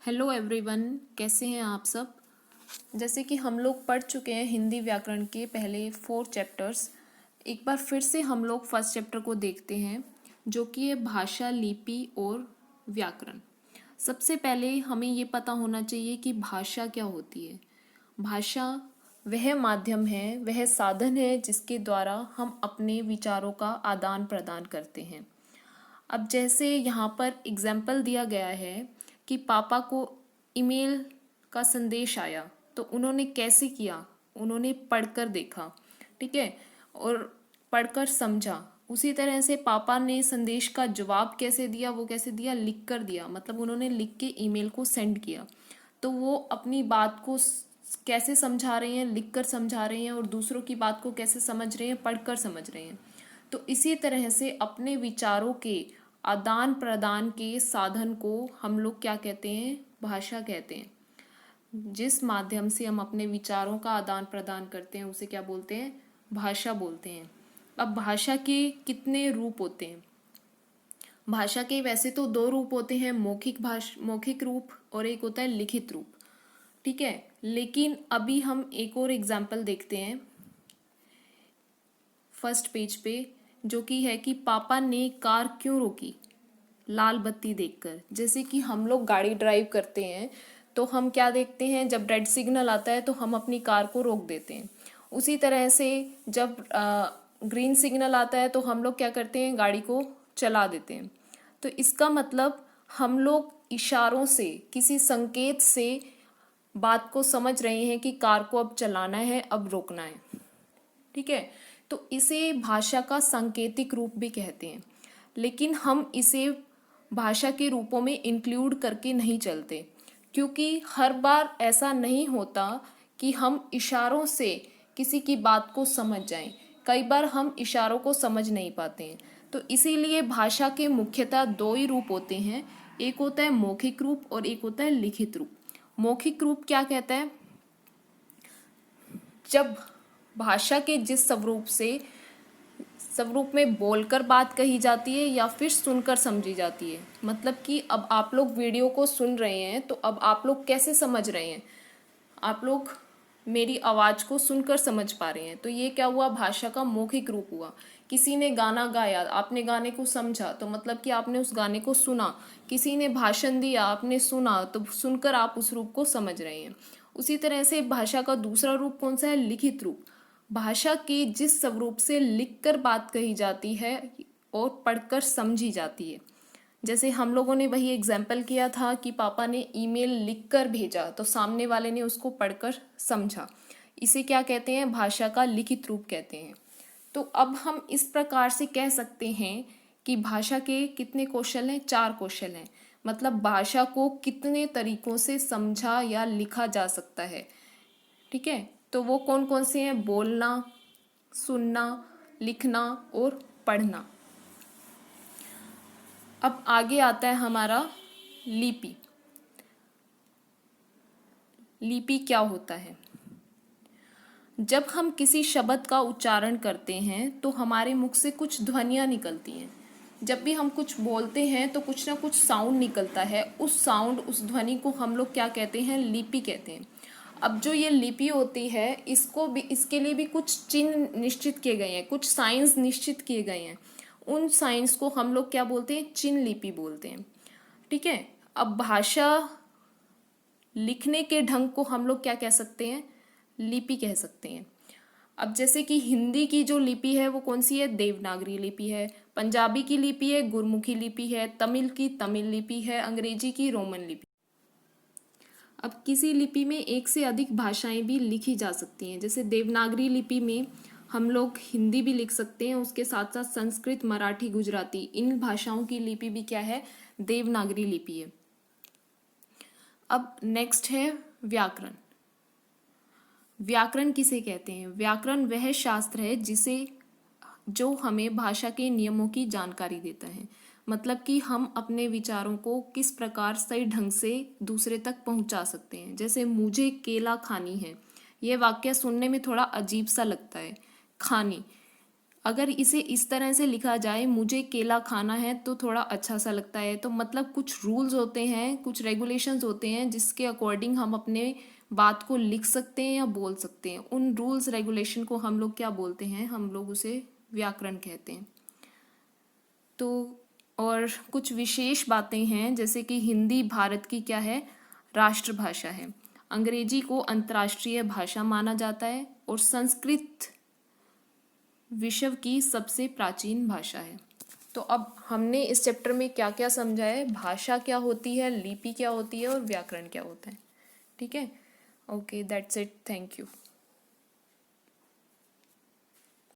Hello everyone, कैसे हैं आप सब। जैसे कि हम लोग पढ़ चुके हैं हिंदी व्याकरण के पहले 4 चैप्टर्स। एक बार फिर से हम लोग फर्स्ट चैप्टर को देखते हैं, जो कि है भाषा, लिपि और व्याकरण। सबसे पहले हमें ये पता होना चाहिए कि भाषा क्या होती है। भाषा वह माध्यम है, वह साधन है जिसके द्वारा हम अपने विचारों का आदान प्रदान करते हैं। अब जैसे यहाँ पर एग्जाम्पल दिया गया है कि पापा को ईमेल का संदेश आया, तो उन्होंने कैसे किया, उन्होंने पढ़कर देखा, ठीक है, और पढ़कर समझा। उसी तरह से पापा ने संदेश का जवाब कैसे दिया, वो कैसे दिया, लिख कर दिया, मतलब उन्होंने लिख के ईमेल को सेंड किया। तो वो अपनी बात को कैसे समझा रहे हैं, लिख कर समझा रहे हैं, और दूसरों की बात को कैसे समझ रहे हैं, पढ़कर समझ रहे हैं। तो इसी तरह से अपने विचारों के आदान प्रदान के साधन को हम लोग क्या कहते हैं, भाषा कहते हैं। जिस माध्यम से हम अपने विचारों का आदान प्रदान करते हैं उसे क्या बोलते हैं, भाषा बोलते हैं। अब भाषा के कितने रूप होते हैं। भाषा के वैसे तो 2 रूप होते हैं, मौखिक रूप और एक होता है लिखित रूप, ठीक है। लेकिन अभी हम एक और एग्जाम्पल देखते हैं फर्स्ट पेज पे, जो कि है कि पापा ने कार क्यों रोकी, लाल बत्ती देखकर। जैसे कि हम लोग गाड़ी ड्राइव करते हैं तो हम क्या देखते हैं, जब रेड सिग्नल आता है तो हम अपनी कार को रोक देते हैं। उसी तरह से जब ग्रीन सिग्नल आता है तो हम लोग क्या करते हैं, गाड़ी को चला देते हैं। तो इसका मतलब हम लोग इशारों से, किसी संकेत से बात को समझ रहे हैं कि कार को अब चलाना है, अब रोकना है, ठीक है। तो इसे भाषा का सांकेतिक रूप भी कहते हैं। लेकिन हम इसे भाषा के रूपों में इंक्लूड करके नहीं चलते, क्योंकि हर बार ऐसा नहीं होता कि हम इशारों से किसी की बात को समझ जाएं। कई बार हम इशारों को समझ नहीं पाते हैं। तो इसीलिए भाषा के मुख्यतः 2 ही रूप होते हैं, एक होता है मौखिक रूप और एक होता है लिखित रूप। मौखिक रूप क्या कहता है, जब भाषा के जिस स्वरूप में बोलकर बात कही जाती है या फिर सुनकर समझी जाती है। मतलब कि अब आप लोग वीडियो को सुन रहे हैं तो अब आप लोग कैसे समझ रहे हैं, आप लोग मेरी आवाज़ को सुनकर समझ पा रहे हैं। तो ये क्या हुआ, भाषा का मौखिक रूप हुआ। किसी ने गाना गाया, आपने गाने को समझा, तो मतलब कि आपने उस गाने को सुना। किसी ने भाषण दिया, आपने सुना, तो सुनकर आप उस रूप को समझ रहे हैं। उसी तरह से भाषा का दूसरा रूप कौन सा है, लिखित रूप। भाषा के जिस स्वरूप से लिखकर बात कही जाती है और पढ़कर समझी जाती है। जैसे हम लोगों ने वही एग्जाम्पल किया था कि पापा ने ईमेल लिखकर भेजा तो सामने वाले ने उसको पढ़कर समझा। इसे क्या कहते हैं, भाषा का लिखित रूप कहते हैं। तो अब हम इस प्रकार से कह सकते हैं कि भाषा के कितने कौशल हैं, 4 कौशल हैं। मतलब भाषा को कितने तरीकों से समझा या लिखा जा सकता है, ठीक है। तो वो कौन कौन से हैं, बोलना, सुनना, लिखना और पढ़ना। अब आगे आता है हमारा लिपि। लिपि क्या होता है, जब हम किसी शब्द का उच्चारण करते हैं तो हमारे मुख से कुछ ध्वनियाँ निकलती हैं। जब भी हम कुछ बोलते हैं तो कुछ ना कुछ साउंड निकलता है। उस साउंड, उस ध्वनि को हम लोग क्या कहते हैं, लिपि कहते हैं। अब जो ये लिपि होती है, इसको भी, इसके लिए भी कुछ चिन्ह निश्चित किए गए हैं, कुछ साइंस निश्चित किए गए हैं। उन साइंस को हम लोग क्या बोलते हैं, चिन्ह लिपि बोलते हैं, ठीक है। अब भाषा लिखने के ढंग को हम लोग क्या कह सकते हैं, लिपि कह सकते हैं। अब जैसे कि हिंदी की जो लिपि है वो कौन सी है, देवनागरी लिपि है। पंजाबी की लिपि है गुरमुखी लिपि है। तमिल की तमिल लिपि है। अंग्रेजी की रोमन लिपि। अब किसी लिपि में एक से अधिक भाषाएं भी लिखी जा सकती हैं। जैसे देवनागरी लिपि में हम लोग हिंदी भी लिख सकते हैं, उसके साथ साथ संस्कृत, मराठी, गुजराती, इन भाषाओं की लिपि भी क्या है, देवनागरी लिपि है। अब नेक्स्ट है व्याकरण। व्याकरण किसे कहते हैं, व्याकरण वह शास्त्र है जो हमें भाषा के नियमों की जानकारी देता है। मतलब कि हम अपने विचारों को किस प्रकार सही ढंग से दूसरे तक पहुंचा सकते हैं। जैसे मुझे केला खानी है, यह वाक्य सुनने में थोड़ा अजीब सा लगता है, खानी। अगर इसे इस तरह से लिखा जाए, मुझे केला खाना है, तो थोड़ा अच्छा सा लगता है। तो मतलब कुछ रूल्स होते हैं, कुछ रेगुलेशंस होते हैं जिसके अकॉर्डिंग हम अपने बात को लिख सकते हैं या बोल सकते हैं। उन रूल्स रेगुलेशन को हम लोग क्या बोलते हैं, हम लोग उसे व्याकरण कहते हैं। तो और कुछ विशेष बातें हैं, जैसे कि हिंदी भारत की क्या है, राष्ट्रभाषा है। अंग्रेजी को अंतर्राष्ट्रीय भाषा माना जाता है और संस्कृत विश्व की सबसे प्राचीन भाषा है। तो अब हमने इस चैप्टर में क्या क्या समझा है, भाषा क्या होती है, लिपि क्या होती है और व्याकरण क्या होता है। ठीक है, okay, that's it, thank you.